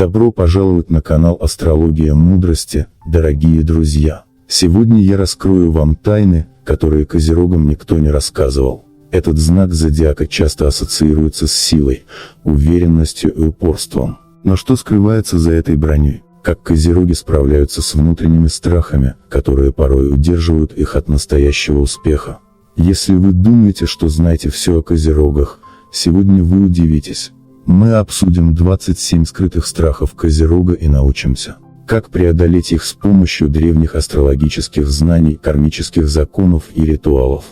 Добро пожаловать на канал Астрология Мудрости, дорогие друзья. Сегодня я раскрою вам тайны, которые козерогам никто не рассказывал. Этот знак зодиака часто ассоциируется с силой, уверенностью и упорством. Но что скрывается за этой броней? Как козероги справляются с внутренними страхами, которые порой удерживают их от настоящего успеха? Если вы думаете, что знаете все о козерогах, сегодня вы удивитесь. Мы обсудим 27 скрытых страхов козерога и научимся, как преодолеть их с помощью древних астрологических знаний, кармических законов и ритуалов.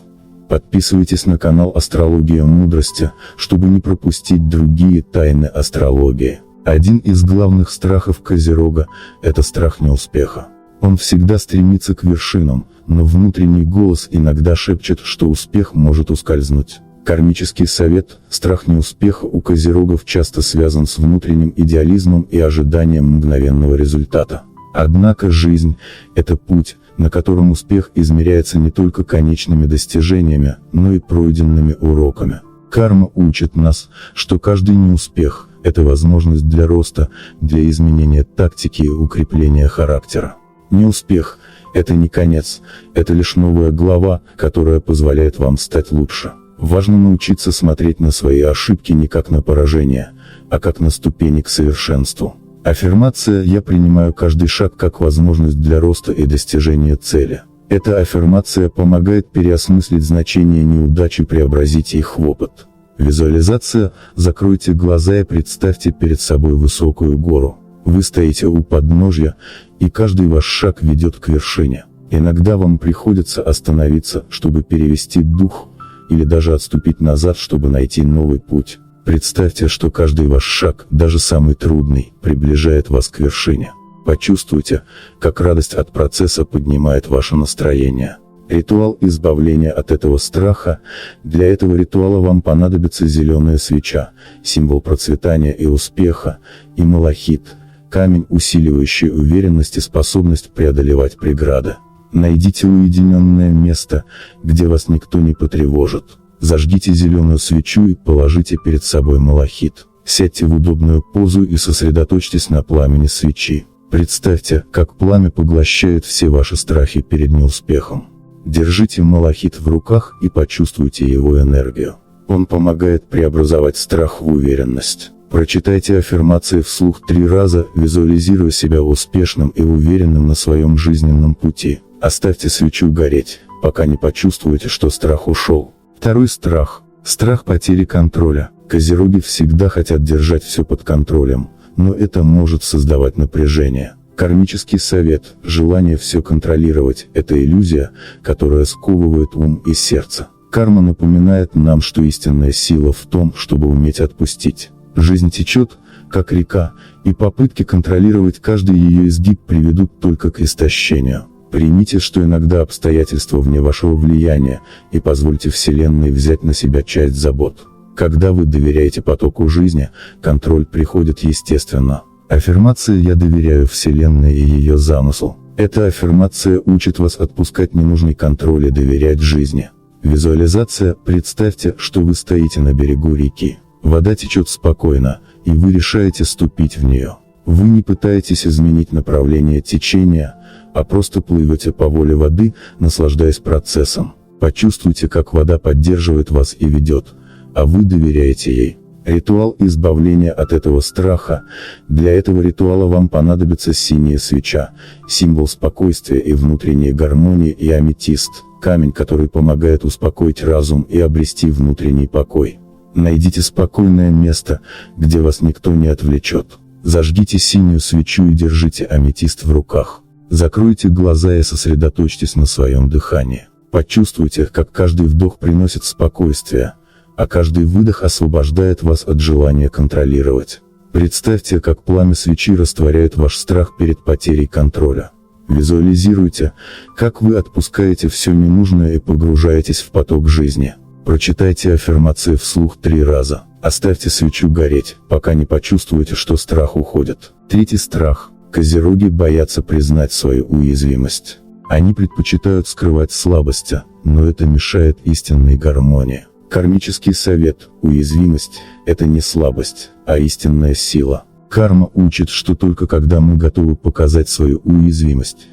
Подписывайтесь на канал Астрология Мудрости, чтобы не пропустить другие тайны астрологии. Один из главных страхов козерога – это страх неуспеха. Он всегда стремится к вершинам, но внутренний голос иногда шепчет, что успех может ускользнуть. Кармический совет: страх неуспеха у козерогов часто связан с внутренним идеализмом и ожиданием мгновенного результата. Однако жизнь – это путь, на котором успех измеряется не только конечными достижениями, но и пройденными уроками. Карма учит нас, что каждый неуспех – это возможность для роста, для изменения тактики и укрепления характера. Неуспех – это не конец, это лишь новая глава, которая позволяет вам стать лучше. Важно научиться смотреть на свои ошибки не как на поражение, а как на ступени к совершенству. Аффирмация: я принимаю каждый шаг как возможность для роста и достижения цели. Эта аффирмация помогает переосмыслить значение неудач и преобразить их в опыт. Визуализация: закройте глаза и представьте перед собой высокую гору. Вы стоите у подножья, и каждый ваш шаг ведет к вершине. Иногда вам приходится остановиться, чтобы перевести дух, или даже отступить назад, чтобы найти новый путь. Представьте, что каждый ваш шаг, даже самый трудный, приближает вас к вершине. Почувствуйте, как радость от процесса поднимает ваше настроение. Ритуал избавления от этого страха. Для этого ритуала вам понадобится зеленая свеча, символ процветания и успеха, и малахит, камень, усиливающий уверенность и способность преодолевать преграды. Найдите уединенное место, где вас никто не потревожит. Зажгите зеленую свечу и положите перед собой малахит. Сядьте в удобную позу и сосредоточьтесь на пламени свечи. Представьте, как пламя поглощает все ваши страхи перед неуспехом. Держите малахит в руках и почувствуйте его энергию. Он помогает преобразовать страх в уверенность. Прочитайте аффирмации вслух 3 раза, визуализируя себя успешным и уверенным на своем жизненном пути. Оставьте свечу гореть, пока не почувствуете, что страх ушел. Второй страх – страх потери контроля. Козероги всегда хотят держать все под контролем, но это может создавать напряжение. Кармический совет: желание все контролировать – это иллюзия, которая сковывает ум и сердце. Карма напоминает нам, что истинная сила в том, чтобы уметь отпустить. Жизнь течет, как река, и попытки контролировать каждый ее изгиб приведут только к истощению. Примите, что иногда обстоятельства вне вашего влияния, и позвольте Вселенной взять на себя часть забот. Когда вы доверяете потоку жизни, контроль приходит естественно. Аффирмация: я доверяю Вселенной и ее замыслу. Эта аффирмация учит вас отпускать ненужный контроль и доверять жизни. Визуализация: представьте, что вы стоите на берегу реки. Вода течет спокойно, и вы решаете ступить в нее. Вы не пытаетесь изменить направление течения, а просто плывете по воле воды, наслаждаясь процессом. Почувствуйте, как вода поддерживает вас и ведет, а вы доверяете ей. Ритуал избавления от этого страха. Для этого ритуала вам понадобится синяя свеча, символ спокойствия и внутренней гармонии, и аметист, камень, который помогает успокоить разум и обрести внутренний покой. Найдите спокойное место, где вас никто не отвлечет. Зажгите синюю свечу и держите аметист в руках. Закройте глаза и сосредоточьтесь на своем дыхании. Почувствуйте, как каждый вдох приносит спокойствие, а каждый выдох освобождает вас от желания контролировать. Представьте, как пламя свечи растворяет ваш страх перед потерей контроля. Визуализируйте, как вы отпускаете все ненужное и погружаетесь в поток жизни. Прочитайте аффирмации вслух 3 раза. Оставьте свечу гореть, пока не почувствуете, что страх уходит. Третий страх. Козероги боятся признать свою уязвимость. Они предпочитают скрывать слабости, но это мешает истинной гармонии. Кармический совет: уязвимость – это не слабость, а истинная сила. Карма учит, что только когда мы готовы показать свою уязвимость,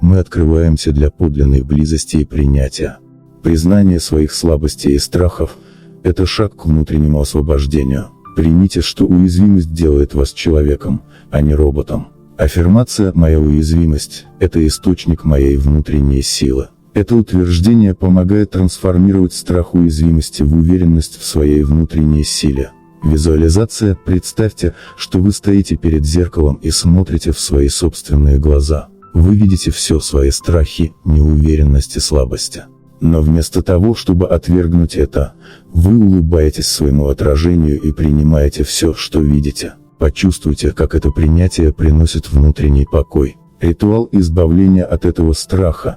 мы открываемся для подлинной близости и принятия. Признание своих слабостей и страхов – это шаг к внутреннему освобождению. Примите, что уязвимость делает вас человеком, а не роботом. Аффирмация «Моя уязвимость» – это источник моей внутренней силы. Это утверждение помогает трансформировать страх уязвимости в уверенность в своей внутренней силе. Визуализация. Представьте, что вы стоите перед зеркалом и смотрите в свои собственные глаза. Вы видите все свои страхи, неуверенность и слабости. Но вместо того, чтобы отвергнуть это, вы улыбаетесь своему отражению и принимаете все, что видите. Почувствуйте, как это принятие приносит внутренний покой. Ритуал избавления от этого страха.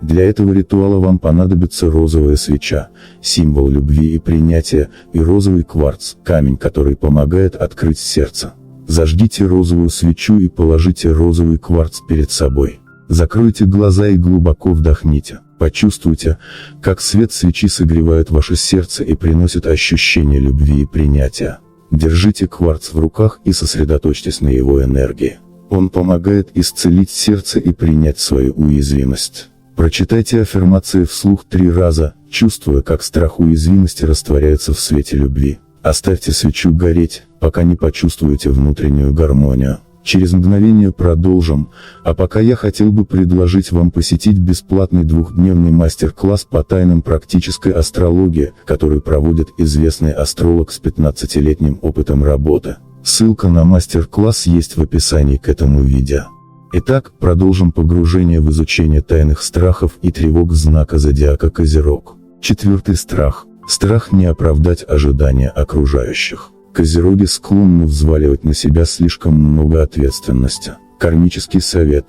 Для этого ритуала вам понадобится розовая свеча, символ любви и принятия, и розовый кварц, камень, который помогает открыть сердце. Зажгите розовую свечу и положите розовый кварц перед собой. Закройте глаза и глубоко вдохните. Почувствуйте, как свет свечи согревает ваше сердце и приносит ощущение любви и принятия. Держите кварц в руках и сосредоточьтесь на его энергии. Он помогает исцелить сердце и принять свою уязвимость. Прочитайте аффирмации вслух 3 раза, чувствуя, как страх уязвимости растворяется в свете любви. Оставьте свечу гореть, пока не почувствуете внутреннюю гармонию. Через мгновение продолжим, а пока я хотел бы предложить вам посетить бесплатный 2-дневный мастер-класс по тайнам практической астрологии, который проводит известный астролог с 15-летним опытом работы. Ссылка на мастер-класс есть в описании к этому видео. Итак, продолжим погружение в изучение тайных страхов и тревог знака зодиака Козерог. 4-й страх. Страх не оправдать ожидания окружающих. Козероги склонны взваливать на себя слишком много ответственности. Кармический совет.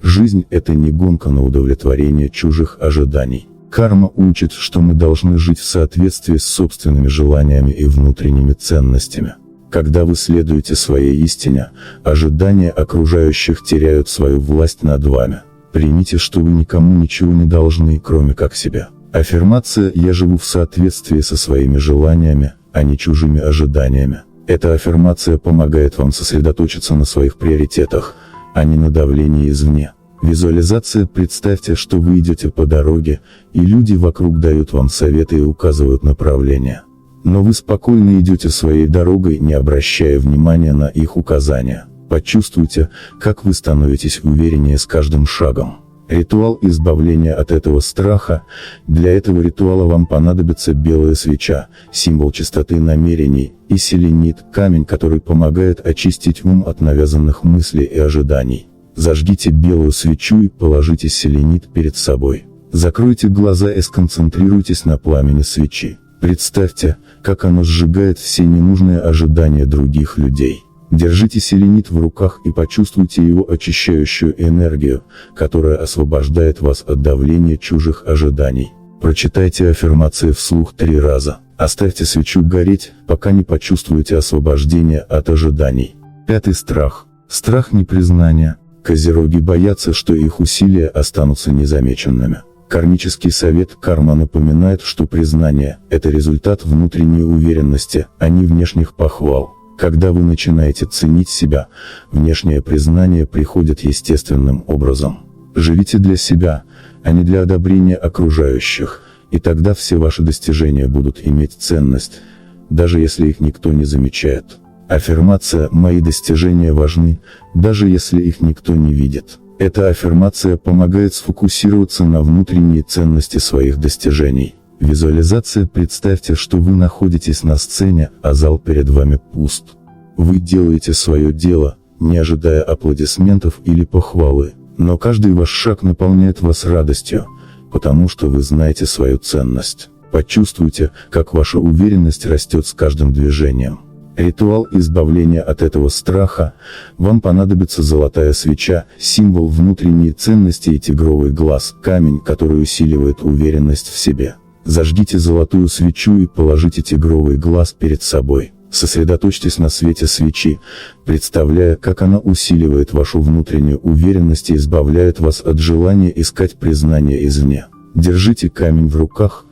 Жизнь – это не гонка на удовлетворение чужих ожиданий. Карма учит, что мы должны жить в соответствии с собственными желаниями и внутренними ценностями. Когда вы следуете своей истине, ожидания окружающих теряют свою власть над вами. Примите, что вы никому ничего не должны, кроме как себе. Аффирмация «Я живу в соответствии со своими желаниями, а не чужими ожиданиями». Эта аффирмация помогает вам сосредоточиться на своих приоритетах, а не на давлении извне. Визуализация. Представьте, что вы идете по дороге, и люди вокруг дают вам советы и указывают направление. Но вы спокойно идете своей дорогой, не обращая внимания на их указания. Почувствуйте, как вы становитесь увереннее с каждым шагом. Ритуал избавления от этого страха. Для этого ритуала вам понадобится белая свеча, символ чистоты намерений, и селенит, камень, который помогает очистить ум от навязанных мыслей и ожиданий. Зажгите белую свечу и положите селенит перед собой. Закройте глаза и сконцентрируйтесь на пламени свечи. Представьте, как оно сжигает все ненужные ожидания других людей. Держите селенит в руках и почувствуйте его очищающую энергию, которая освобождает вас от давления чужих ожиданий. Прочитайте аффирмации вслух 3 раза. Оставьте свечу гореть, пока не почувствуете освобождение от ожиданий. 5-й страх. Страх непризнания. Козероги боятся, что их усилия останутся незамеченными. Кармический совет. Карма напоминает, что признание – это результат внутренней уверенности, а не внешних похвал. Когда вы начинаете ценить себя, внешнее признание приходит естественным образом. Живите для себя, а не для одобрения окружающих, и тогда все ваши достижения будут иметь ценность, даже если их никто не замечает. Аффирмация «Мои достижения важны, даже если их никто не видит». Эта аффирмация помогает сфокусироваться на внутренней ценности своих достижений. Визуализация. Представьте, что вы находитесь на сцене, а зал перед вами пуст. Вы делаете свое дело, не ожидая аплодисментов или похвалы, но каждый ваш шаг наполняет вас радостью, потому что вы знаете свою ценность. Почувствуйте, как ваша уверенность растет с каждым движением. Ритуал избавления от этого страха. Вам понадобится золотая свеча, символ внутренней ценности, и тигровый глаз, камень, который усиливает уверенность в себе. Зажгите золотую свечу и положите тигровый глаз перед собой. Сосредоточьтесь на свете свечи, представляя, как она усиливает вашу внутреннюю уверенность и избавляет вас от желания искать признание извне. Держите камень в руках,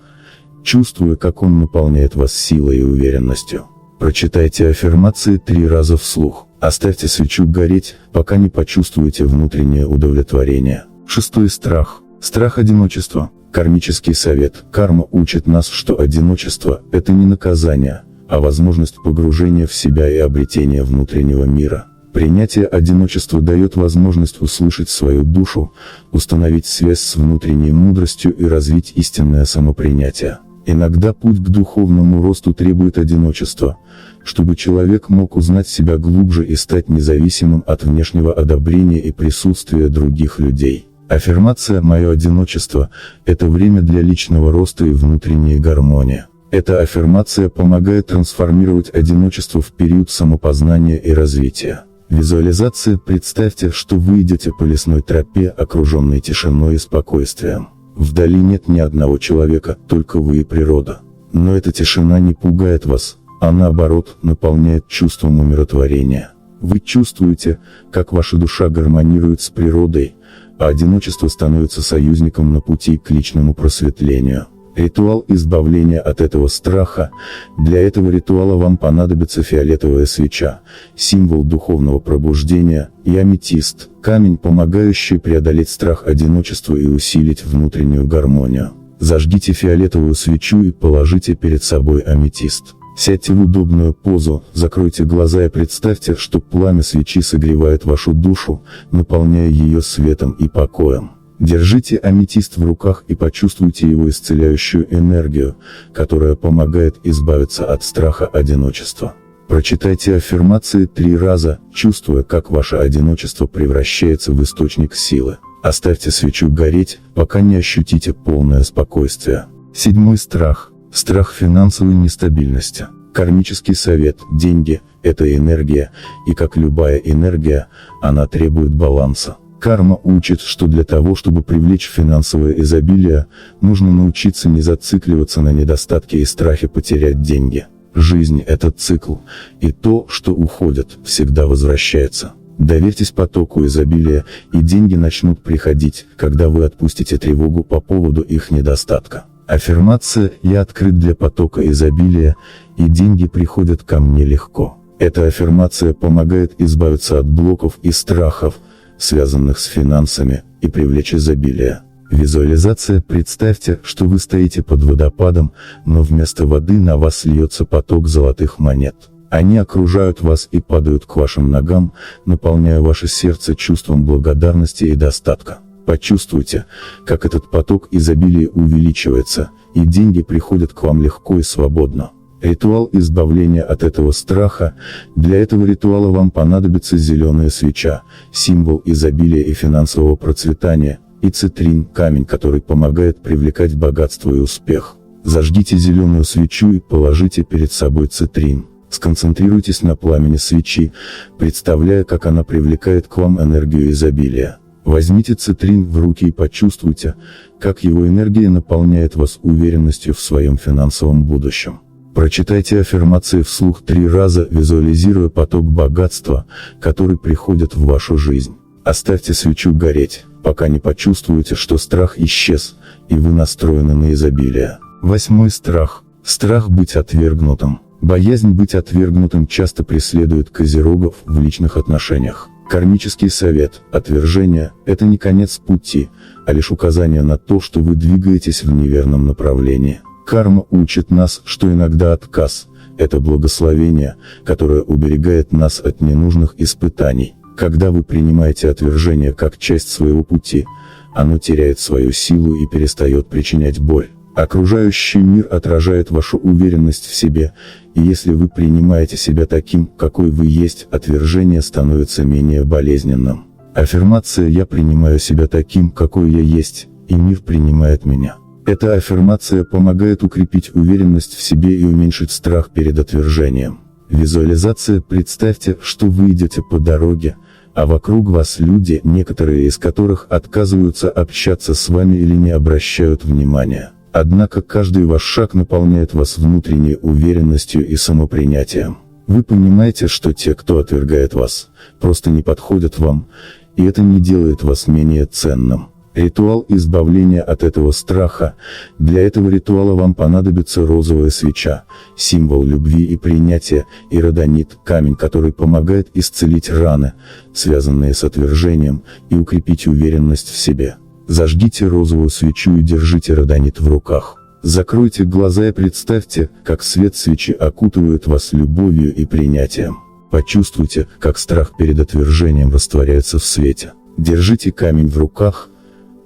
чувствуя, как он наполняет вас силой и уверенностью. Прочитайте аффирмации 3 раза вслух. Оставьте свечу гореть, пока не почувствуете внутреннее удовлетворение. 6. Страх. Страх одиночества. Кармический совет. Карма учит нас, что одиночество – это не наказание, а возможность погружения в себя и обретения внутреннего мира. Принятие одиночества дает возможность услышать свою душу, установить связь с внутренней мудростью и развить истинное самопринятие. Иногда путь к духовному росту требует одиночества, чтобы человек мог узнать себя глубже и стать независимым от внешнего одобрения и присутствия других людей. Аффирмация «Мое одиночество» – это время для личного роста и внутренней гармонии. Эта аффирмация помогает трансформировать одиночество в период самопознания и развития. Визуализация. Представьте, что вы идете по лесной тропе, окруженной тишиной и спокойствием. Вдали нет ни одного человека, только вы и природа. Но эта тишина не пугает вас, а наоборот, наполняет чувством умиротворения. Вы чувствуете, как ваша душа гармонирует с природой, а одиночество становится союзником на пути к личному просветлению. Ритуал избавления от этого страха. Для этого ритуала вам понадобится фиолетовая свеча, символ духовного пробуждения, и аметист, камень, помогающий преодолеть страх одиночества и усилить внутреннюю гармонию. Зажгите фиолетовую свечу и положите перед собой аметист. Сядьте в удобную позу, закройте глаза и представьте, что пламя свечи согревает вашу душу, наполняя ее светом и покоем. Держите аметист в руках и почувствуйте его исцеляющую энергию, которая помогает избавиться от страха одиночества. Прочитайте аффирмации 3 раза, чувствуя, как ваше одиночество превращается в источник силы. Оставьте свечу гореть, пока не ощутите полное спокойствие. 7. Страх. Страх финансовой нестабильности. Кармический совет. Деньги – это энергия, и как любая энергия, она требует баланса. Карма учит, что для того, чтобы привлечь финансовое изобилие, нужно научиться не зацикливаться на недостатке и страхе потерять деньги. Жизнь – это цикл, и то, что уходит, всегда возвращается. Доверьтесь потоку изобилия, и деньги начнут приходить, когда вы отпустите тревогу по поводу их недостатка. Аффирмация «Я открыт для потока изобилия, и деньги приходят ко мне легко». Эта аффирмация помогает избавиться от блоков и страхов, связанных с финансами, и привлечь изобилие. Визуализация. Представьте, что вы стоите под водопадом, но вместо воды на вас льется поток золотых монет. Они окружают вас и падают к вашим ногам, наполняя ваше сердце чувством благодарности и достатка. Почувствуйте, как этот поток изобилия увеличивается, и деньги приходят к вам легко и свободно. Ритуал избавления от этого страха. Для этого ритуала вам понадобится зеленая свеча, символ изобилия и финансового процветания, и цитрин, камень, который помогает привлекать богатство и успех. Зажгите зеленую свечу и положите перед собой цитрин. Сконцентрируйтесь на пламени свечи, представляя, как она привлекает к вам энергию изобилия. Возьмите цитрин в руки и почувствуйте, как его энергия наполняет вас уверенностью в своем финансовом будущем. Прочитайте аффирмации вслух 3 раза, визуализируя поток богатства, который приходит в вашу жизнь. Оставьте свечу гореть, пока не почувствуете, что страх исчез, и вы настроены на изобилие. 8. Страх. Страх быть отвергнутым. Боязнь быть отвергнутым часто преследует козерогов в личных отношениях. Кармический совет. Отвержение – это не конец пути, а лишь указание на то, что вы двигаетесь в неверном направлении. Карма учит нас, что иногда отказ – это благословение, которое уберегает нас от ненужных испытаний. Когда вы принимаете отвержение как часть своего пути, оно теряет свою силу и перестает причинять боль. Окружающий мир отражает вашу уверенность в себе, и если вы принимаете себя таким, какой вы есть, отвержение становится менее болезненным. Аффирмация «Я принимаю себя таким, какой я есть, и мир принимает меня». Эта аффирмация помогает укрепить уверенность в себе и уменьшить страх перед отвержением. Визуализация. Представьте, что вы идете по дороге, а вокруг вас люди, некоторые из которых отказываются общаться с вами или не обращают внимания. Однако каждый ваш шаг наполняет вас внутренней уверенностью и самопринятием. Вы понимаете, что те, кто отвергает вас, просто не подходят вам, и это не делает вас менее ценным. Ритуал избавления от этого страха. Для этого ритуала вам понадобится розовая свеча, символ любви и принятия, и родонит, камень, который помогает исцелить раны, связанные с отвержением, и укрепить уверенность в себе. Зажгите розовую свечу и держите родонит в руках. Закройте глаза и представьте, как свет свечи окутывает вас любовью и принятием. Почувствуйте, как страх перед отвержением растворяется в свете. Держите камень в руках,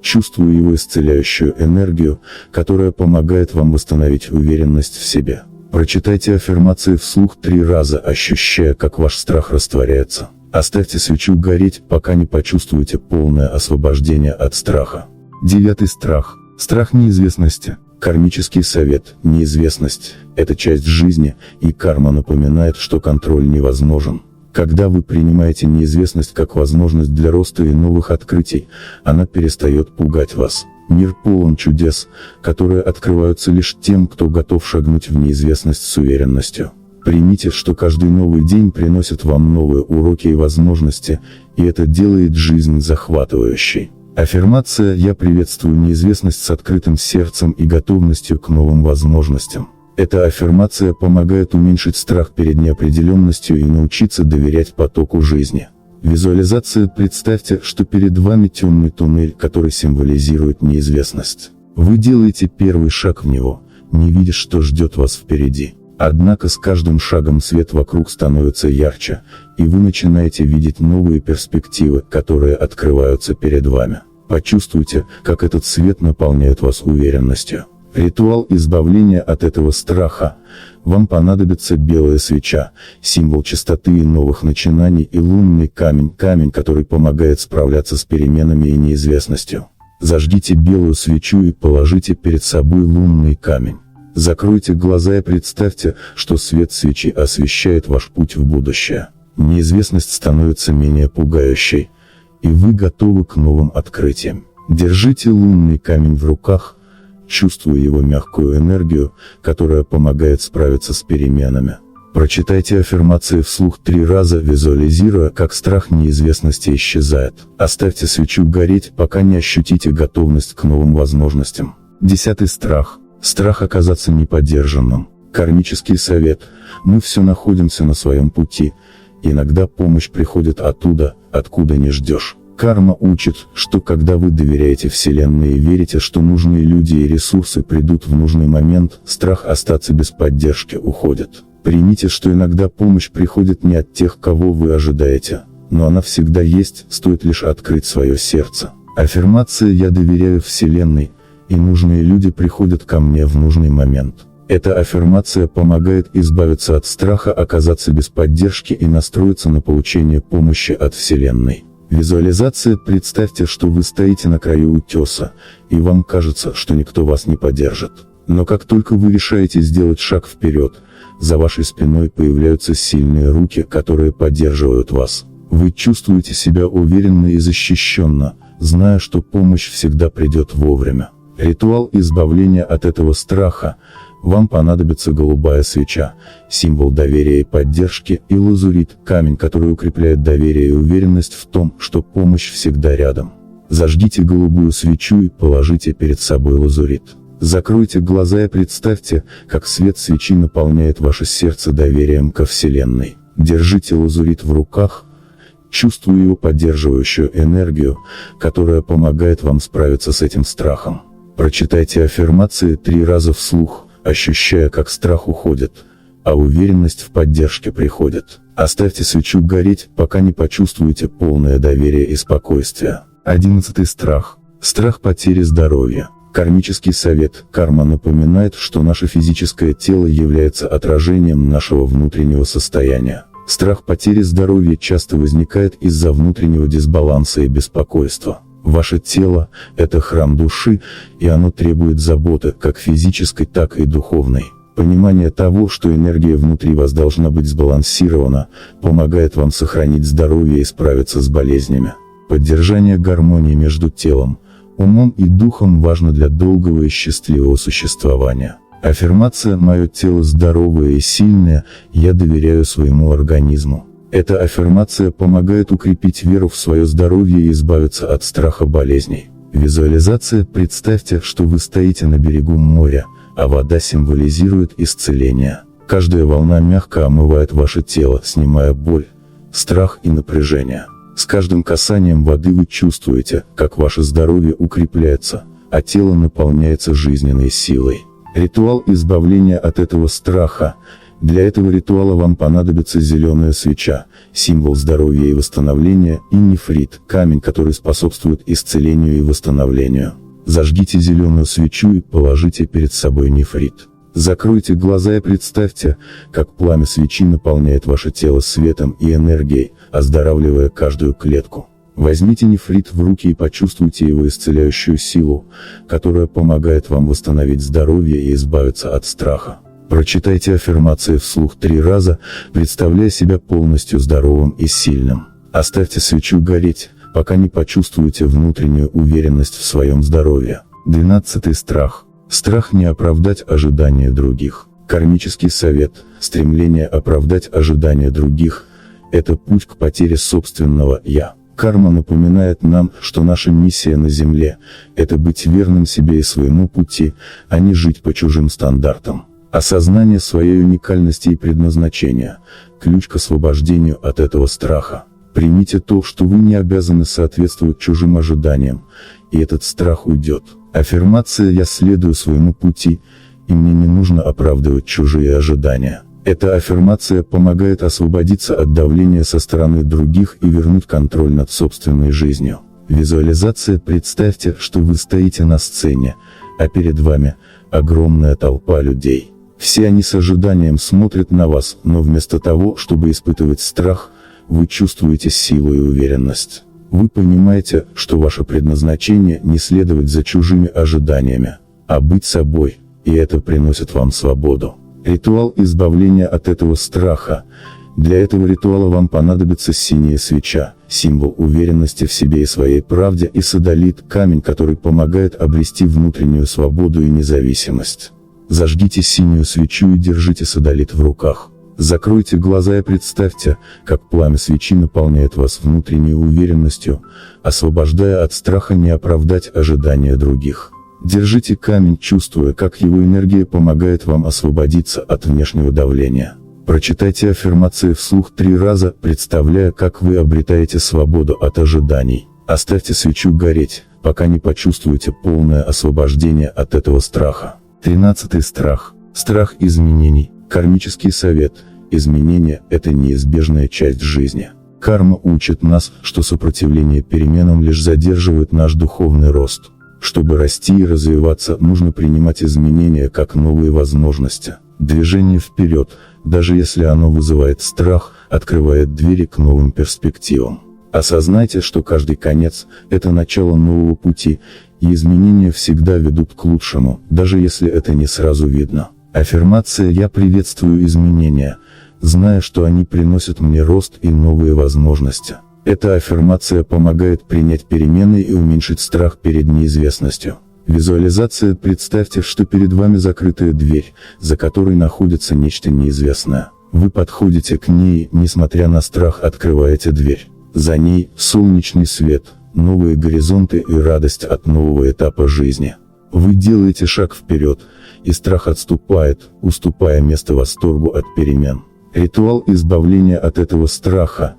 чувствуя его исцеляющую энергию, которая помогает вам восстановить уверенность в себе. Прочитайте аффирмации вслух 3 раза, ощущая, как ваш страх растворяется. Оставьте свечу гореть, пока не почувствуете полное освобождение от страха. 9 страх. Страх неизвестности. Кармический совет. Неизвестность – это часть жизни, и карма напоминает, что контроль невозможен. Когда вы принимаете неизвестность как возможность для роста и новых открытий, она перестает пугать вас. Мир полон чудес, которые открываются лишь тем, кто готов шагнуть в неизвестность с уверенностью. Примите, что каждый новый день приносит вам новые уроки и возможности, и это делает жизнь захватывающей. Аффирмация «Я приветствую неизвестность с открытым сердцем и готовностью к новым возможностям». Эта аффирмация помогает уменьшить страх перед неопределенностью и научиться доверять потоку жизни. Визуализация. Представьте, что перед вами темный туннель, который символизирует неизвестность. Вы делаете первый шаг в него, не видя, что ждет вас впереди. Однако с каждым шагом свет вокруг становится ярче, и вы начинаете видеть новые перспективы, которые открываются перед вами. Почувствуйте, как этот свет наполняет вас уверенностью. Ритуал избавления от этого страха. Вам понадобится белая свеча, символ чистоты и новых начинаний, и лунный камень, который помогает справляться с переменами и неизвестностью. Зажгите белую свечу и положите перед собой лунный камень. Закройте глаза и представьте, что свет свечи освещает ваш путь в будущее. Неизвестность становится менее пугающей, и вы готовы к новым открытиям. Держите лунный камень в руках, чувствуя его мягкую энергию, которая помогает справиться с переменами. Прочитайте аффирмации вслух 3 раза, визуализируя, как страх неизвестности исчезает. Оставьте свечу гореть, пока не ощутите готовность к новым возможностям. 10 страх. Страх оказаться неподдержанным. Кармический совет. Мы все находимся на своем пути. Иногда помощь приходит оттуда, откуда не ждешь. Карма учит, что когда вы доверяете Вселенной и верите, что нужные люди и ресурсы придут в нужный момент, страх остаться без поддержки уходит. Примите, что иногда помощь приходит не от тех, кого вы ожидаете, но она всегда есть, стоит лишь открыть свое сердце. Аффирмация «Я доверяю Вселенной, и нужные люди приходят ко мне в нужный момент». Эта аффирмация помогает избавиться от страха оказаться без поддержки и настроиться на получение помощи от Вселенной. Визуализация. Представьте, что вы стоите на краю утеса, и вам кажется, что никто вас не поддержит. Но как только вы решаете сделать шаг вперед, за вашей спиной появляются сильные руки, которые поддерживают вас. Вы чувствуете себя уверенно и защищенно, зная, что помощь всегда придет вовремя. Ритуал избавления от этого страха. Вам понадобится голубая свеча, символ доверия и поддержки, и лазурит, камень, который укрепляет доверие и уверенность в том, что помощь всегда рядом. Зажгите голубую свечу и положите перед собой лазурит. Закройте глаза и представьте, как свет свечи наполняет ваше сердце доверием ко Вселенной. Держите лазурит в руках, чувствуя его поддерживающую энергию, которая помогает вам справиться с этим страхом. Прочитайте аффирмации 3 раза вслух, ощущая, как страх уходит, а уверенность в поддержке приходит. Оставьте свечу гореть, пока не почувствуете полное доверие и спокойствие. 11 страх. Страх потери здоровья. Кармический совет. Карма напоминает, что наше физическое тело является отражением нашего внутреннего состояния. Страх потери здоровья часто возникает из-за внутреннего дисбаланса и беспокойства. Ваше тело – это храм души, и оно требует заботы, как физической, так и духовной. Понимание того, что энергия внутри вас должна быть сбалансирована, помогает вам сохранить здоровье и справиться с болезнями. Поддержание гармонии между телом, умом и духом важно для долгого и счастливого существования. Аффирмация «Мое тело здоровое и сильное, я доверяю своему организму». Эта аффирмация помогает укрепить веру в свое здоровье и избавиться от страха болезней. Визуализация. Представьте, что вы стоите на берегу моря, а вода символизирует исцеление. Каждая волна мягко омывает ваше тело, снимая боль, страх и напряжение. С каждым касанием воды вы чувствуете, как ваше здоровье укрепляется, а тело наполняется жизненной силой. Ритуал избавления от этого страха. Для этого ритуала вам понадобится зеленая свеча, символ здоровья и восстановления, и нефрит, камень, который способствует исцелению и восстановлению. Зажгите зеленую свечу и положите перед собой нефрит. Закройте глаза и представьте, как пламя свечи наполняет ваше тело светом и энергией, оздоравливая каждую клетку. Возьмите нефрит в руки и почувствуйте его исцеляющую силу, которая помогает вам восстановить здоровье и избавиться от страха. Прочитайте аффирмации вслух 3 раза, представляя себя полностью здоровым и сильным. Оставьте свечу гореть, пока не почувствуете внутреннюю уверенность в своем здоровье. 12. Страх. Страх не оправдать ожидания других. Кармический совет. Стремление оправдать ожидания других – это путь к потере собственного «я». Карма напоминает нам, что наша миссия на Земле – это быть верным себе и своему пути, а не жить по чужим стандартам. Осознание своей уникальности и предназначения – ключ к освобождению от этого страха. Примите то, что вы не обязаны соответствовать чужим ожиданиям, и этот страх уйдет. Аффирмация «Я следую своему пути, и мне не нужно оправдывать чужие ожидания». Эта аффирмация помогает освободиться от давления со стороны других и вернуть контроль над собственной жизнью. Визуализация. Представьте, что вы стоите на сцене, а перед вами огромная толпа людей. Все они с ожиданием смотрят на вас, но вместо того, чтобы испытывать страх, вы чувствуете силу и уверенность. Вы понимаете, что ваше предназначение не следовать за чужими ожиданиями, а быть собой, и это приносит вам свободу. Ритуал избавления от этого страха. Для этого ритуала вам понадобится синяя свеча, символ уверенности в себе и своей правде, и содолит, камень, который помогает обрести внутреннюю свободу и независимость. Зажгите синюю свечу и держите содолит в руках. Закройте глаза и представьте, как пламя свечи наполняет вас внутренней уверенностью, освобождая от страха не оправдать ожидания других. Держите камень, чувствуя, как его энергия помогает вам освободиться от внешнего давления. Прочитайте аффирмации вслух 3 раза, представляя, как вы обретаете свободу от ожиданий. Оставьте свечу гореть, пока не почувствуете полное освобождение от этого страха. 13. Страх. Страх изменений. Кармический совет. Изменения – это неизбежная часть жизни. Карма учит нас, что сопротивление переменам лишь задерживает наш духовный рост. Чтобы расти и развиваться, нужно принимать изменения как новые возможности. Движение вперед, даже если оно вызывает страх, открывает двери к новым перспективам. Осознайте, что каждый конец – это начало нового пути, и изменения всегда ведут к лучшему, даже если это не сразу видно. Аффирмация «Я приветствую изменения, зная, что они приносят мне рост и новые возможности». Эта аффирмация помогает принять перемены и уменьшить страх перед неизвестностью. Визуализация. Представьте, что перед вами закрытая дверь, за которой находится нечто неизвестное. Вы подходите к ней, несмотря на страх, открываете дверь. За ней солнечный свет, новые горизонты и радость от нового этапа жизни. Вы делаете шаг вперед, и страх отступает, уступая место восторгу от перемен. Ритуал избавления от этого страха.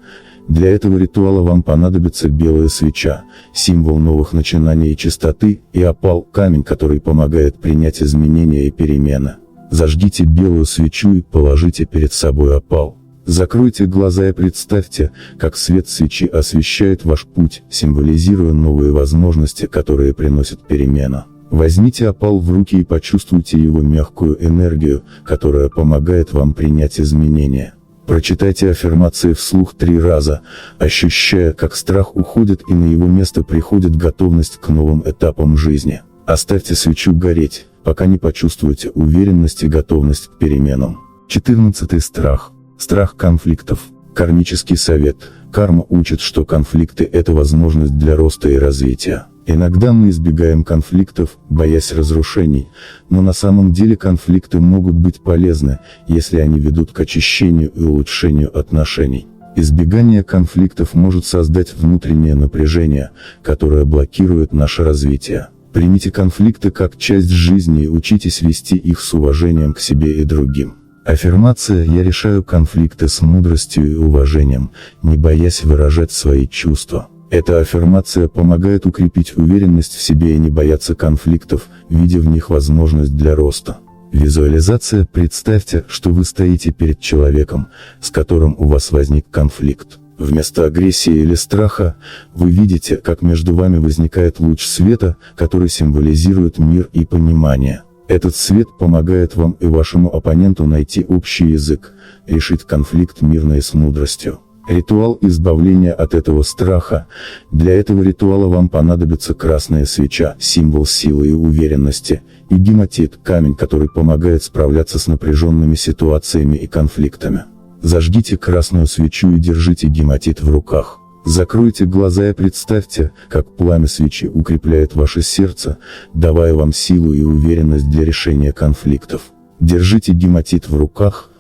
Для этого ритуала вам понадобится белая свеча, символ новых начинаний и чистоты, и опал, камень, который помогает принять изменения и перемены. Зажгите белую свечу и положите перед собой опал. Закройте глаза и представьте, как свет свечи освещает ваш путь, символизируя новые возможности, которые приносят перемену. Возьмите опал в руки и почувствуйте его мягкую энергию, которая помогает вам принять изменения. Прочитайте аффирмации вслух 3 раза, ощущая, как страх уходит и на его место приходит готовность к новым этапам жизни. Оставьте свечу гореть, пока не почувствуете уверенность и готовность к переменам. 14. Страх. Страх конфликтов. Кармический совет. Карма учит, что конфликты – это возможность для роста и развития. Иногда мы избегаем конфликтов, боясь разрушений, но на самом деле конфликты могут быть полезны, если они ведут к очищению и улучшению отношений. Избегание конфликтов может создать внутреннее напряжение, которое блокирует наше развитие. Примите конфликты как часть жизни и учитесь вести их с уважением к себе и другим. Аффирмация «Я решаю конфликты с мудростью и уважением, не боясь выражать свои чувства». Эта аффирмация помогает укрепить уверенность в себе и не бояться конфликтов, видя в них возможность для роста. Визуализация. Представьте, что вы стоите перед человеком, с которым у вас возник конфликт. Вместо агрессии или страха, вы видите, как между вами возникает луч света, который символизирует мир и понимание. Этот свет помогает вам и вашему оппоненту найти общий язык, решить конфликт мирно и с мудростью. Ритуал избавления от этого страха. Для этого ритуала вам понадобится красная свеча, символ силы и уверенности, и гематит, камень, который помогает справляться с напряженными ситуациями и конфликтами. Зажгите красную свечу и держите гематит в руках. Закройте глаза и представьте, как пламя свечи укрепляет ваше сердце, давая вам силу и уверенность для решения конфликтов. Держите гематит в руках,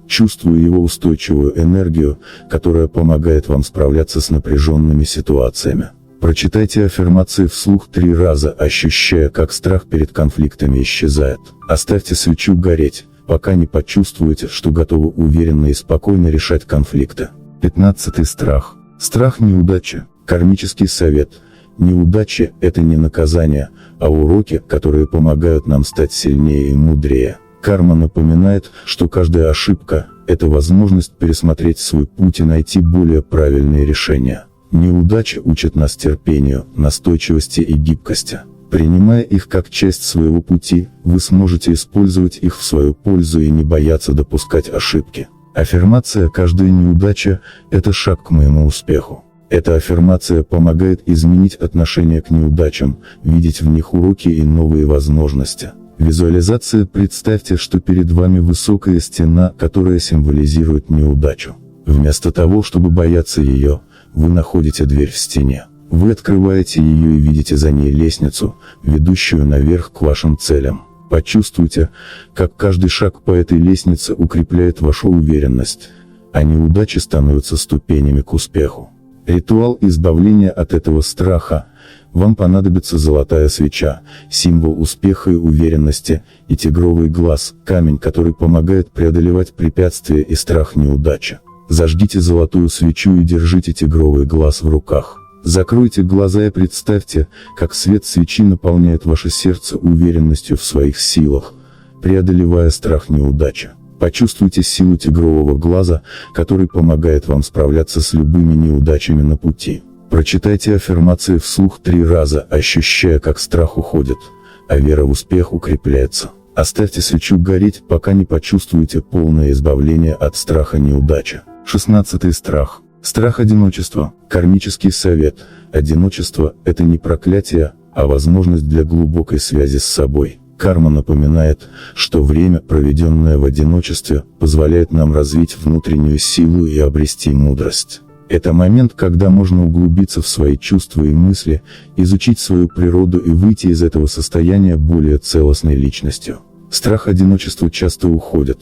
чувствуя его устойчивую энергию, которая помогает вам справляться с напряженными ситуациями. Прочитайте аффирмации вслух 3 раза, ощущая, как страх перед конфликтами исчезает. Оставьте свечу гореть, пока не почувствуете, что готовы уверенно и спокойно решать конфликты. 15. Страх. Страх неудачи. Кармический совет. Неудачи – это не наказание, а уроки, которые помогают нам стать сильнее и мудрее. Карма напоминает, что каждая ошибка – это возможность пересмотреть свой путь и найти более правильные решения. Неудачи учат нас терпению, настойчивости и гибкости. Принимая их как часть своего пути, вы сможете использовать их в свою пользу и не бояться допускать ошибки. Аффирмация «Каждая неудача – это шаг к моему успеху». Эта аффирмация помогает изменить отношение к неудачам, видеть в них уроки и новые возможности. Визуализация. Представьте, что перед вами высокая стена, которая символизирует неудачу. Вместо того, чтобы бояться ее, вы находите дверь в стене. Вы открываете ее и видите за ней лестницу, ведущую наверх к вашим целям. Почувствуйте, как каждый шаг по этой лестнице укрепляет вашу уверенность, а неудачи становятся ступенями к успеху. Ритуал избавления от этого страха. Вам понадобится золотая свеча, символ успеха и уверенности, и тигровый глаз, камень, который помогает преодолевать препятствия и страх неудачи. Зажгите золотую свечу и держите тигровый глаз в руках. Закройте глаза и представьте, как свет свечи наполняет ваше сердце уверенностью в своих силах, преодолевая страх неудачи. Почувствуйте силу тигрового глаза, который помогает вам справляться с любыми неудачами на пути. Прочитайте аффирмации вслух 3 раза, ощущая, как страх уходит, а вера в успех укрепляется. Оставьте свечу гореть, пока не почувствуете полное избавление от страха неудачи. 16. Страх. Страх одиночества. Кармический совет. Одиночество – это не проклятие, а возможность для глубокой связи с собой. Карма напоминает, что время, проведенное в одиночестве, позволяет нам развить внутреннюю силу и обрести мудрость. Это момент, когда можно углубиться в свои чувства и мысли, изучить свою природу и выйти из этого состояния более целостной личностью. Страх одиночества часто уходит,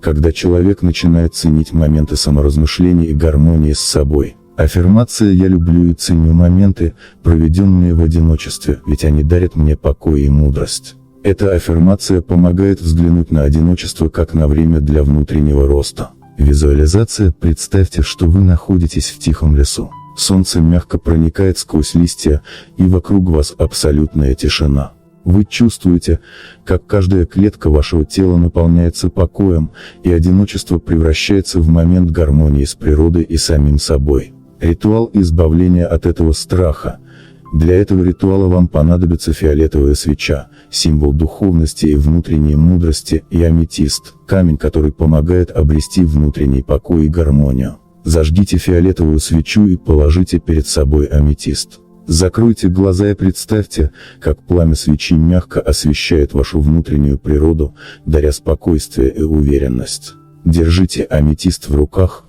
когда человек начинает ценить моменты саморазмышления и гармонии с собой. Аффирмация «Я люблю и ценю моменты, проведенные в одиночестве, ведь они дарят мне покой и мудрость». Эта аффирмация помогает взглянуть на одиночество как на время для внутреннего роста. Визуализация. Представьте, что вы находитесь в тихом лесу. Солнце мягко проникает сквозь листья, и вокруг вас абсолютная тишина. Вы чувствуете, как каждая клетка вашего тела наполняется покоем, и одиночество превращается в момент гармонии с природой и самим собой. Ритуал избавления от этого страха. Для этого ритуала вам понадобится фиолетовая свеча, символ духовности и внутренней мудрости, и аметист, камень, который помогает обрести внутренний покой и гармонию. Зажгите фиолетовую свечу и положите перед собой аметист. Закройте глаза и представьте, как пламя свечи мягко освещает вашу внутреннюю природу, даря спокойствие и уверенность. Держите аметист в руках,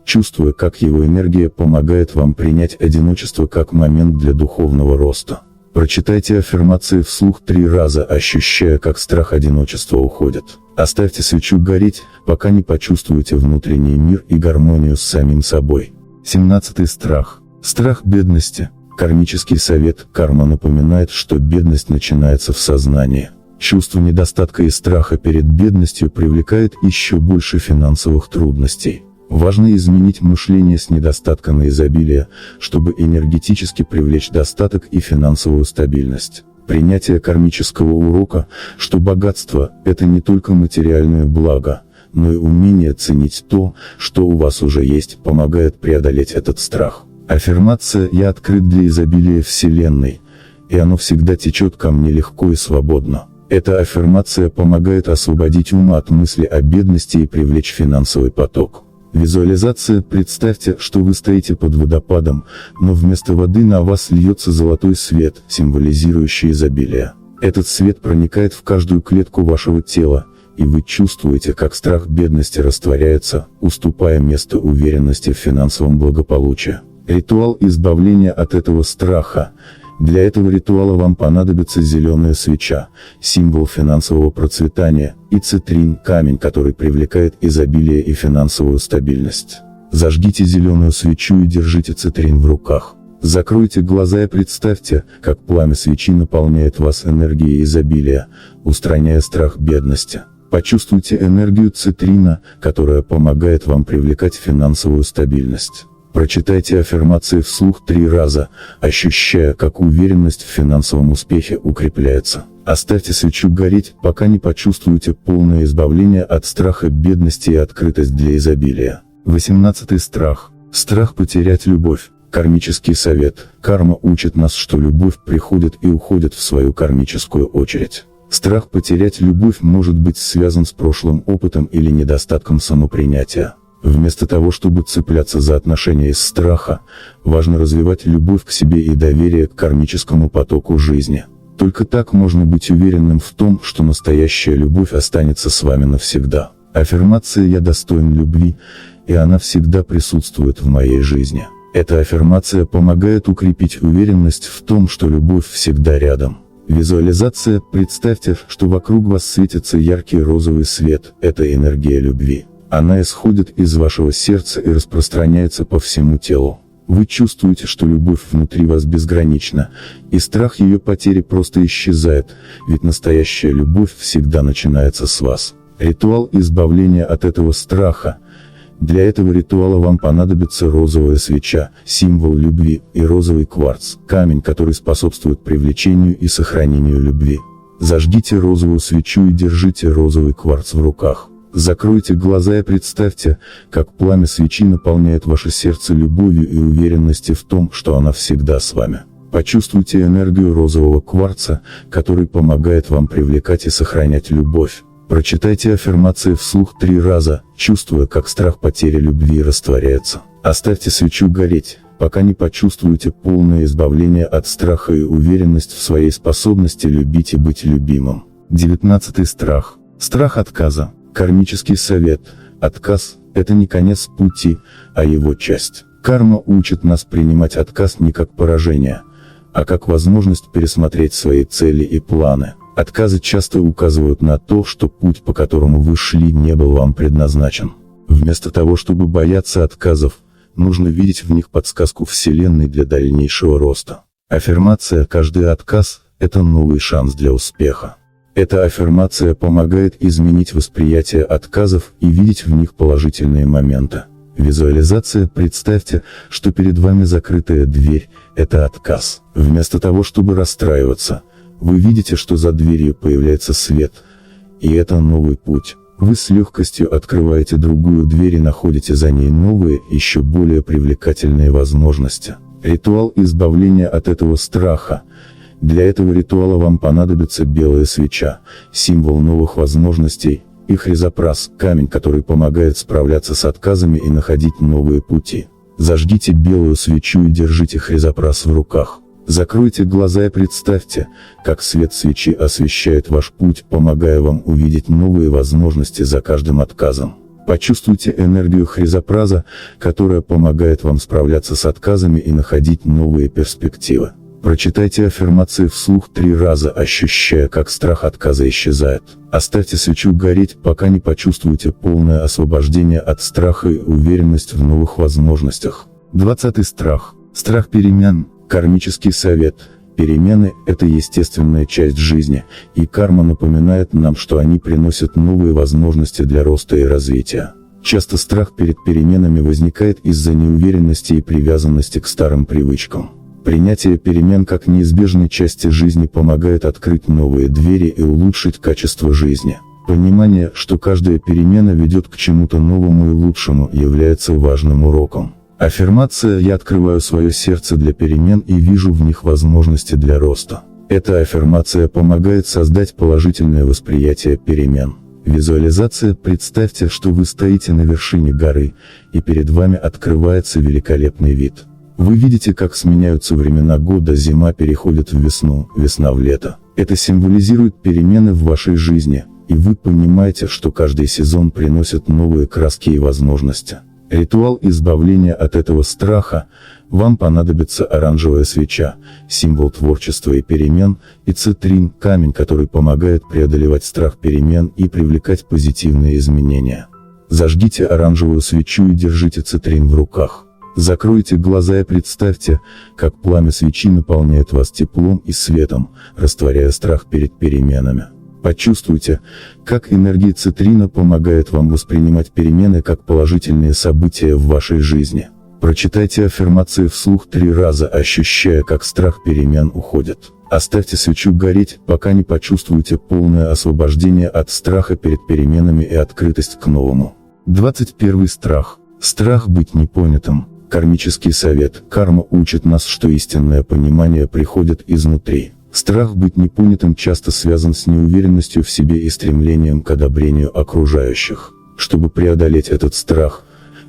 чувствуя, как его энергия помогает вам принять одиночество как момент для духовного роста. Прочитайте аффирмации вслух 3 раза, ощущая, как страх одиночества уходит. Оставьте свечу гореть, пока не почувствуете внутренний мир и гармонию с самим собой. 17. Страх. Страх бедности. Кармический совет. Карма напоминает, что бедность начинается в сознании. Чувство недостатка и страха перед бедностью привлекает еще больше финансовых трудностей. Важно изменить мышление с недостатка на изобилие, чтобы энергетически привлечь достаток и финансовую стабильность. Принятие кармического урока, что богатство – это не только материальное благо, но и умение ценить то, что у вас уже есть, помогает преодолеть этот страх. Аффирмация «Я открыт для изобилия Вселенной, и оно всегда течет ко мне легко и свободно». Эта аффирмация помогает освободить ум от мысли о бедности и привлечь финансовый поток. Визуализация. Представьте, что вы стоите под водопадом, но вместо воды на вас льется золотой свет, символизирующий изобилие. Этот свет проникает в каждую клетку вашего тела, и вы чувствуете, как страх бедности растворяется, уступая место уверенности в финансовом благополучии. Ритуал избавления от этого страха. Для этого ритуала вам понадобится зеленая свеча, символ финансового процветания, и цитрин, камень, который привлекает изобилие и финансовую стабильность. Зажгите зеленую свечу и держите цитрин в руках. Закройте глаза и представьте, как пламя свечи наполняет вас энергией изобилия, устраняя страх бедности. Почувствуйте энергию цитрина, которая помогает вам привлекать финансовую стабильность. Прочитайте аффирмации вслух 3 раза, ощущая, как уверенность в финансовом успехе укрепляется. Оставьте свечу гореть, пока не почувствуете полное избавление от страха бедности и открытость для изобилия. 18. Страх. Страх потерять любовь. Кармический совет. Карма учит нас, что любовь приходит и уходит в свою кармическую очередь. Страх потерять любовь может быть связан с прошлым опытом или недостатком самопринятия. Вместо того, чтобы цепляться за отношения из страха, важно развивать любовь к себе и доверие к кармическому потоку жизни. Только так можно быть уверенным в том, что настоящая любовь останется с вами навсегда. Аффирмация «Я достоин любви, и она всегда присутствует в моей жизни». Эта аффирмация помогает укрепить уверенность в том, что любовь всегда рядом. Визуализация. Представьте, что вокруг вас светится яркий розовый свет, это энергия любви. Она исходит из вашего сердца и распространяется по всему телу. Вы чувствуете, что любовь внутри вас безгранична, и страх ее потери просто исчезает, ведь настоящая любовь всегда начинается с вас. Ритуал избавления от этого страха. Для этого ритуала вам понадобится розовая свеча, символ любви, и розовый кварц, камень, который способствует привлечению и сохранению любви. Зажгите розовую свечу и держите розовый кварц в руках. Закройте глаза и представьте, как пламя свечи наполняет ваше сердце любовью и уверенностью в том, что она всегда с вами. Почувствуйте энергию розового кварца, который помогает вам привлекать и сохранять любовь. Прочитайте аффирмации вслух 3 раза, чувствуя, как страх потери любви растворяется. Оставьте свечу гореть, пока не почувствуете полное избавление от страха и уверенность в своей способности любить и быть любимым. 19. Страх. Страх отказа. Кармический совет. Отказ – это не конец пути, а его часть. Карма учит нас принимать отказ не как поражение, а как возможность пересмотреть свои цели и планы. Отказы часто указывают на то, что путь, по которому вы шли, не был вам предназначен. Вместо того, чтобы бояться отказов, нужно видеть в них подсказку Вселенной для дальнейшего роста. Аффирмация «Каждый отказ – это новый шанс для успеха». Эта аффирмация помогает изменить восприятие отказов и видеть в них положительные моменты. Визуализация. Представьте, что перед вами закрытая дверь – это отказ. Вместо того, чтобы расстраиваться, вы видите, что за дверью появляется свет, и это новый путь. Вы с легкостью открываете другую дверь и находите за ней новые, еще более привлекательные возможности. Ритуал избавления от этого страха. Для этого ритуала вам понадобится белая свеча, символ новых возможностей, и хризопрас, камень, который помогает справляться с отказами и находить новые пути. Зажгите белую свечу и держите хризопрас в руках. Закройте глаза и представьте, как свет свечи освещает ваш путь, помогая вам увидеть новые возможности за каждым отказом. Почувствуйте энергию хризопраза, которая помогает вам справляться с отказами и находить новые перспективы. Прочитайте аффирмации вслух 3 раза, ощущая, как страх отказа исчезает. Оставьте свечу гореть, пока не почувствуете полное освобождение от страха и уверенность в новых возможностях. 20 страх. Страх перемен. Кармический совет. Перемены – это естественная часть жизни, и карма напоминает нам, что они приносят новые возможности для роста и развития. Часто страх перед переменами возникает из-за неуверенности и привязанности к старым привычкам. Принятие перемен как неизбежной части жизни помогает открыть новые двери и улучшить качество жизни. Понимание, что каждая перемена ведет к чему-то новому и лучшему, является важным уроком. Аффирмация «Я открываю свое сердце для перемен и вижу в них возможности для роста». Эта аффирмация помогает создать положительное восприятие перемен. Визуализация. Представьте, что вы стоите на вершине горы, и перед вами открывается великолепный вид. Вы видите, как сменяются времена года, зима переходит в весну, весна в лето. Это символизирует перемены в вашей жизни, и вы понимаете, что каждый сезон приносит новые краски и возможности. Ритуал избавления от этого страха. Вам понадобится оранжевая свеча, символ творчества и перемен, и цитрин, камень, который помогает преодолевать страх перемен и привлекать позитивные изменения. Зажгите оранжевую свечу и держите цитрин в руках. Закройте глаза и представьте, как пламя свечи наполняет вас теплом и светом, растворяя страх перед переменами. Почувствуйте, как энергия цитрина помогает вам воспринимать перемены как положительные события в вашей жизни. Прочитайте аффирмации вслух 3 раза, ощущая, как страх перемен уходит. Оставьте свечу гореть, пока не почувствуете полное освобождение от страха перед переменами и открытость к новому. 21 страх. Страх быть непонятым. Кармический совет. Карма учит нас, что истинное понимание приходит изнутри. Страх быть непонятым часто связан с неуверенностью в себе и стремлением к одобрению окружающих. Чтобы преодолеть этот страх,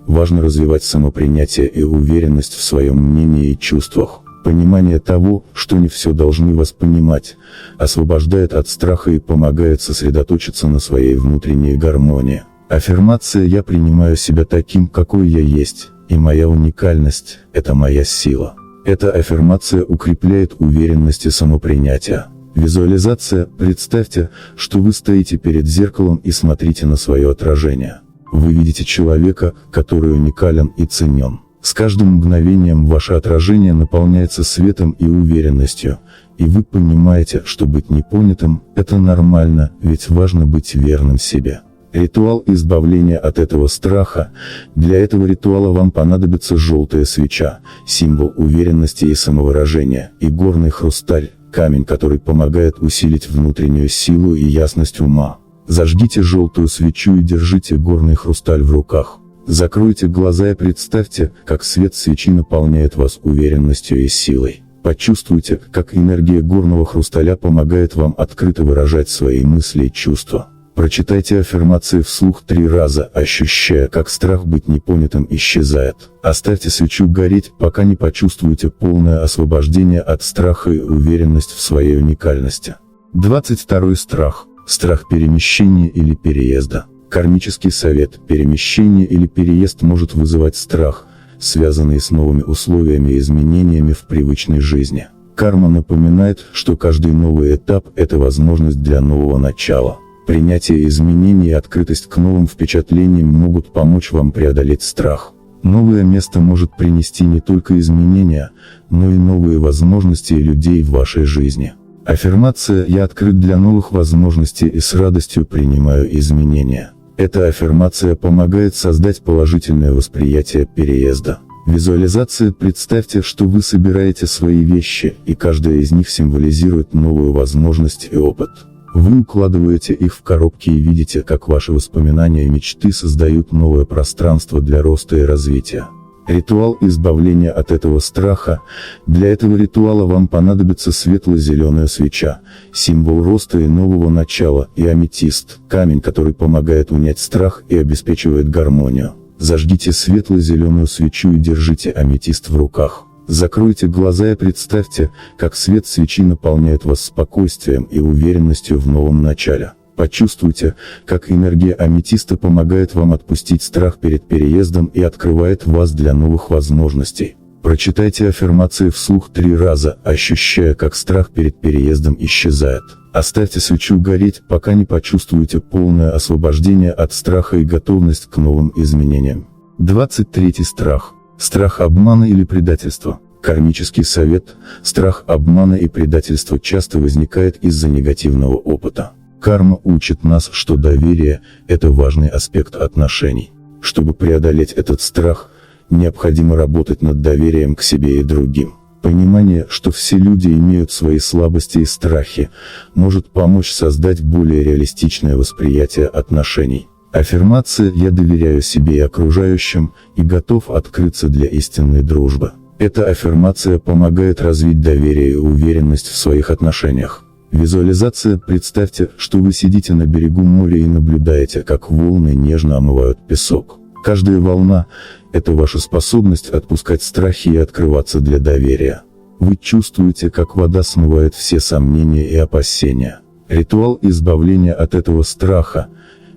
важно развивать самопринятие и уверенность в своем мнении и чувствах. Понимание того, что не все должны вас понимать, освобождает от страха и помогает сосредоточиться на своей внутренней гармонии. Аффирмация «Я принимаю себя таким, какой я есть, и моя уникальность – это моя сила». Эта аффирмация укрепляет уверенность и самопринятие. Визуализация. Представьте, что вы стоите перед зеркалом и смотрите на свое отражение. Вы видите человека, который уникален и ценен. С каждым мгновением ваше отражение наполняется светом и уверенностью, и вы понимаете, что быть непонятым – это нормально, ведь важно быть верным себе. Ритуал избавления от этого страха. Для этого ритуала вам понадобится желтая свеча, символ уверенности и самовыражения, и горный хрусталь, камень, который помогает усилить внутреннюю силу и ясность ума. Зажгите желтую свечу и держите горный хрусталь в руках. Закройте глаза и представьте, как свет свечи наполняет вас уверенностью и силой. Почувствуйте, как энергия горного хрусталя помогает вам открыто выражать свои мысли и чувства. Прочитайте аффирмации вслух 3 раза, ощущая, как страх быть непонятым исчезает. Оставьте свечу гореть, пока не почувствуете полное освобождение от страха и уверенность в своей уникальности. 22 страх. Страх перемещения или переезда. Кармический совет. Перемещение или переезд может вызывать страх, связанный с новыми условиями и изменениями в привычной жизни. Карма напоминает, что каждый новый этап – это возможность для нового начала. Принятие изменений и открытость к новым впечатлениям могут помочь вам преодолеть страх. Новое место может принести не только изменения, но и новые возможности и людей в вашей жизни. Аффирмация «Я открыт для новых возможностей и с радостью принимаю изменения». Эта аффирмация помогает создать положительное восприятие переезда. Визуализация. Представьте, что вы собираете свои вещи, и каждая из них символизирует новую возможность и опыт. Вы укладываете их в коробки и видите, как ваши воспоминания и мечты создают новое пространство для роста и развития. Ритуал избавления от этого страха. Для этого ритуала вам понадобится светло-зеленая свеча, символ роста и нового начала, и аметист, камень, который помогает унять страх и обеспечивает гармонию. Зажгите светло-зеленую свечу и держите аметист в руках. Закройте глаза и представьте, как свет свечи наполняет вас спокойствием и уверенностью в новом начале. Почувствуйте, как энергия аметиста помогает вам отпустить страх перед переездом и открывает вас для новых возможностей. Прочитайте аффирмации вслух 3 раза, ощущая, как страх перед переездом исчезает. Оставьте свечу гореть, пока не почувствуете полное освобождение от страха и готовность к новым изменениям. 23 страх. Страх обмана или предательства. Кармический совет. Страх обмана и предательства часто возникает из-за негативного опыта. Карма учит нас, что доверие – это важный аспект отношений. Чтобы преодолеть этот страх, необходимо работать над доверием к себе и другим. Понимание, что все люди имеют свои слабости и страхи, может помочь создать более реалистичное восприятие отношений. Аффирмация «Я доверяю себе и окружающим, и готов открыться для истинной дружбы». Эта аффирмация помогает развить доверие и уверенность в своих отношениях. Визуализация. Представьте, что вы сидите на берегу моря и наблюдаете, как волны нежно омывают песок. Каждая волна – это ваша способность отпускать страхи и открываться для доверия. Вы чувствуете, как вода смывает все сомнения и опасения. Ритуал избавления от этого страха.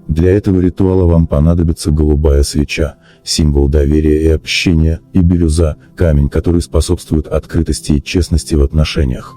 Для этого ритуала вам понадобится голубая свеча, символ доверия и общения, и бирюза, камень, который способствует открытости и честности в отношениях.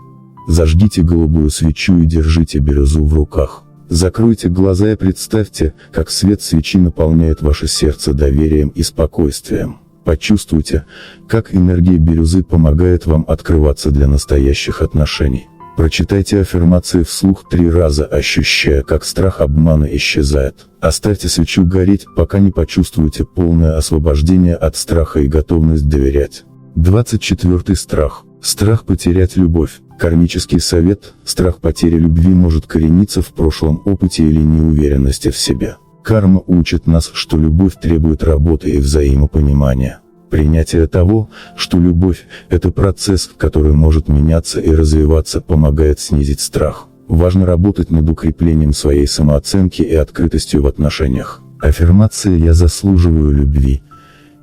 Зажгите голубую свечу и держите бирюзу в руках. Закройте глаза и представьте, как свет свечи наполняет ваше сердце доверием и спокойствием. Почувствуйте, как энергия бирюзы помогает вам открываться для настоящих отношений. Прочитайте аффирмации вслух 3 раза, ощущая, как страх обмана исчезает. Оставьте свечу гореть, пока не почувствуете полное освобождение от страха и готовность доверять. 24 страх. Страх потерять любовь. Кармический совет. Страх потери любви может корениться в прошлом опыте или неуверенности в себе. Карма учит нас, что любовь требует работы и взаимопонимания. Принятие того, что любовь – это процесс, который может меняться и развиваться, помогает снизить страх. Важно работать над укреплением своей самооценки и открытостью в отношениях. Аффирмация «Я заслуживаю любви,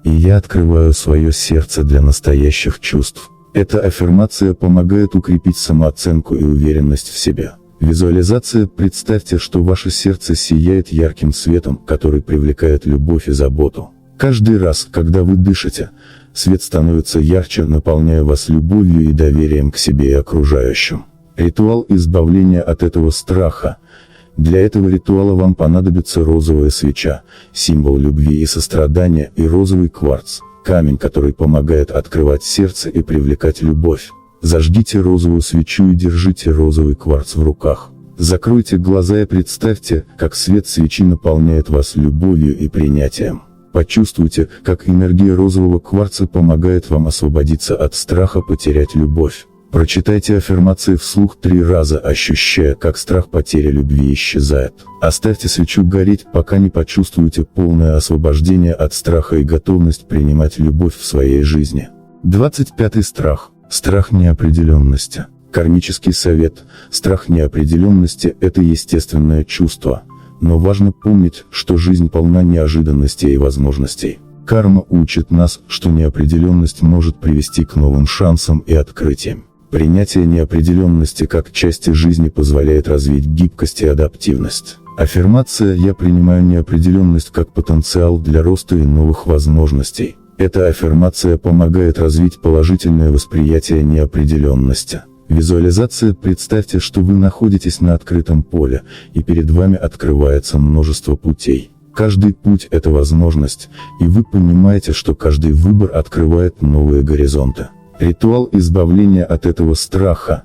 и я открываю свое сердце для настоящих чувств». Эта аффирмация помогает укрепить самооценку и уверенность в себе. Визуализация. Представьте, что ваше сердце сияет ярким светом, который привлекает любовь и заботу. Каждый раз, когда вы дышите, свет становится ярче, наполняя вас любовью и доверием к себе и окружающим. Ритуал избавления от этого страха. Для этого ритуала вам понадобится розовая свеча, символ любви и сострадания, и розовый кварц, камень, который помогает открывать сердце и привлекать любовь. Зажгите розовую свечу и держите розовый кварц в руках. Закройте глаза и представьте, как свет свечи наполняет вас любовью и принятием. Почувствуйте, как энергия розового кварца помогает вам освободиться от страха потерять любовь. Прочитайте аффирмации вслух 3 раза, ощущая, как страх потери любви исчезает. Оставьте свечу гореть, пока не почувствуете полное освобождение от страха и готовность принимать любовь в своей жизни. 25 страх. Страх неопределенности. Кармический совет. Страх неопределенности – это естественное чувство. Но важно помнить, что жизнь полна неожиданностей и возможностей. Карма учит нас, что неопределенность может привести к новым шансам и открытиям. Принятие неопределенности как части жизни позволяет развить гибкость и адаптивность. Аффирмация «Я принимаю неопределенность как потенциал для роста и новых возможностей». Эта аффирмация помогает развить положительное восприятие неопределенности. Визуализация. Представьте, что вы находитесь на открытом поле, и перед вами открывается множество путей. Каждый путь – это возможность, и вы понимаете, что каждый выбор открывает новые горизонты. Ритуал избавления от этого страха.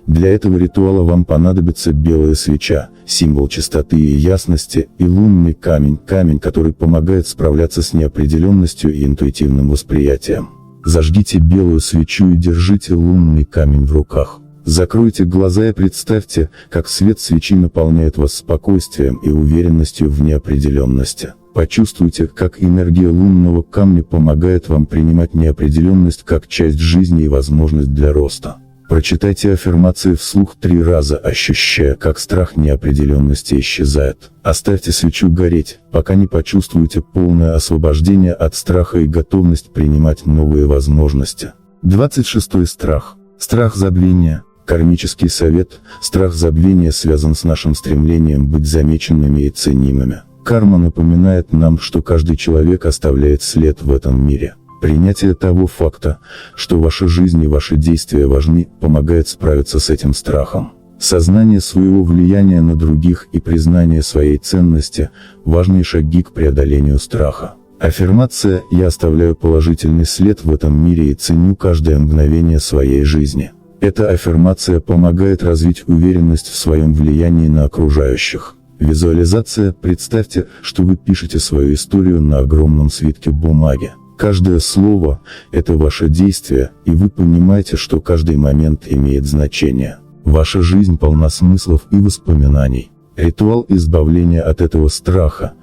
Для этого ритуала вам понадобится белая свеча, символ чистоты и ясности, и лунный камень, который помогает справляться с неопределенностью и интуитивным восприятием. Зажгите белую свечу и держите лунный камень в руках. Закройте глаза и представьте, как свет свечи наполняет вас спокойствием и уверенностью в неопределенности. Почувствуйте, как энергия лунного камня помогает вам принимать неопределенность как часть жизни и возможность для роста. Прочитайте аффирмации вслух 3 раза, ощущая, как страх неопределенности исчезает. Оставьте свечу гореть, пока не почувствуете полное освобождение от страха и готовность принимать новые возможности. 26 страх. Страх забвения. Кармический совет. Страх забвения связан с нашим стремлением быть замеченными и ценимыми. Карма напоминает нам, что каждый человек оставляет след в этом мире. Принятие того факта, что ваша жизнь и ваши действия важны, помогает справиться с этим страхом. Сознание своего влияния на других и признание своей ценности – важные шаги к преодолению страха. Аффирмация «Я оставляю положительный след в этом мире и ценю каждое мгновение своей жизни». Эта аффирмация помогает развить уверенность в своем влиянии на окружающих. Визуализация – представьте, что вы пишете свою историю на огромном свитке бумаги. Каждое слово – это ваше действие, и вы понимаете, что каждый момент имеет значение. Ваша жизнь полна смыслов и воспоминаний. Ритуал избавления от этого страха.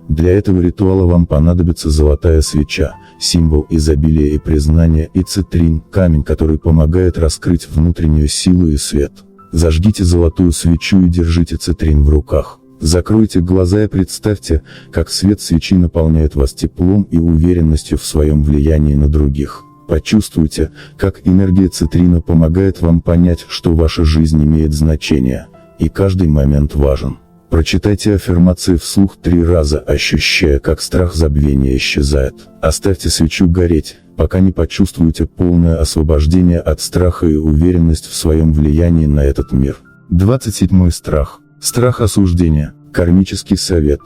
Для этого ритуала вам понадобится золотая свеча, символ изобилия и признания, и цитрин, камень, который помогает раскрыть внутреннюю силу и свет. Зажгите золотую свечу и держите цитрин в руках. Закройте глаза и представьте, как свет свечи наполняет вас теплом и уверенностью в своем влиянии на других. Почувствуйте, как энергия цитрина помогает вам понять, что ваша жизнь имеет значение, и каждый момент важен. Прочитайте аффирмации вслух 3 раза, ощущая, как страх забвения исчезает. Оставьте свечу гореть, пока не почувствуете полное освобождение от страха и уверенность в своем влиянии на этот мир. 27 страх. Страх осуждения. Кармический совет.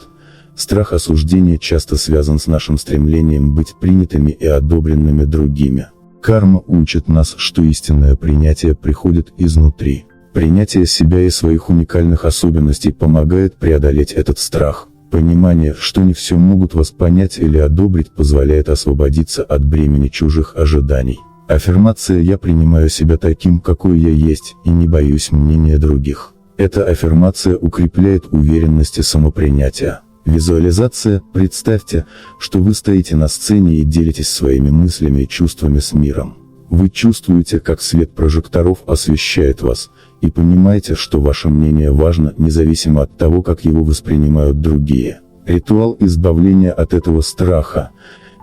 Страх осуждения часто связан с нашим стремлением быть принятыми и одобренными другими. Карма учит нас, что истинное принятие приходит изнутри. Принятие себя и своих уникальных особенностей помогает преодолеть этот страх. Понимание, что не все могут вас понять или одобрить, позволяет освободиться от бремени чужих ожиданий. Аффирмация «Я принимаю себя таким, какой я есть, и не боюсь мнения других». Эта аффирмация укрепляет уверенность и самопринятие. Визуализация – представьте, что вы стоите на сцене и делитесь своими мыслями и чувствами с миром. Вы чувствуете, как свет прожекторов освещает вас, и понимаете, что ваше мнение важно, независимо от того, как его воспринимают другие. Ритуал избавления от этого страха.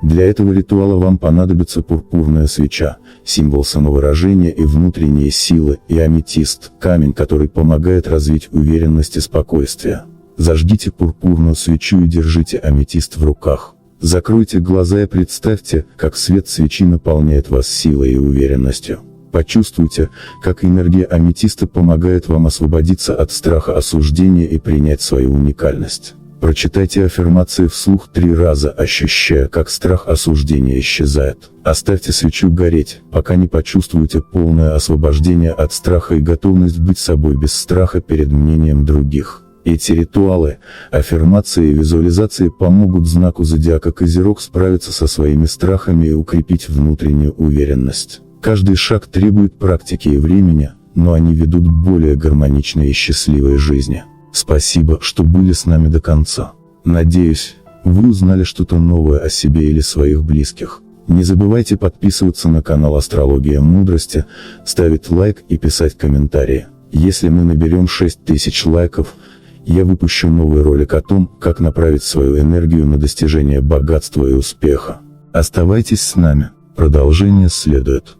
Для этого ритуала вам понадобится пурпурная свеча, символ самовыражения и внутренней силы, и аметист, камень, который помогает развить уверенность и спокойствие. Зажгите пурпурную свечу и держите аметист в руках. Закройте глаза и представьте, как свет свечи наполняет вас силой и уверенностью. Почувствуйте, как энергия аметиста помогает вам освободиться от страха осуждения и принять свою уникальность. Прочитайте аффирмации вслух 3 раза, ощущая, как страх осуждения исчезает. Оставьте свечу гореть, пока не почувствуете полное освобождение от страха и готовность быть собой без страха перед мнением других. Эти ритуалы, аффирмации и визуализации помогут знаку зодиака Козерог справиться со своими страхами и укрепить внутреннюю уверенность. Каждый шаг требует практики и времени, но они ведут к более гармоничной и счастливой жизни. Спасибо, что были с нами до конца. Надеюсь, вы узнали что-то новое о себе или своих близких. Не забывайте подписываться на канал Астрология Мудрости, ставить лайк и писать комментарии. Если мы наберем 6000 лайков, я выпущу новый ролик о том, как направить свою энергию на достижение богатства и успеха. Оставайтесь с нами, продолжение следует.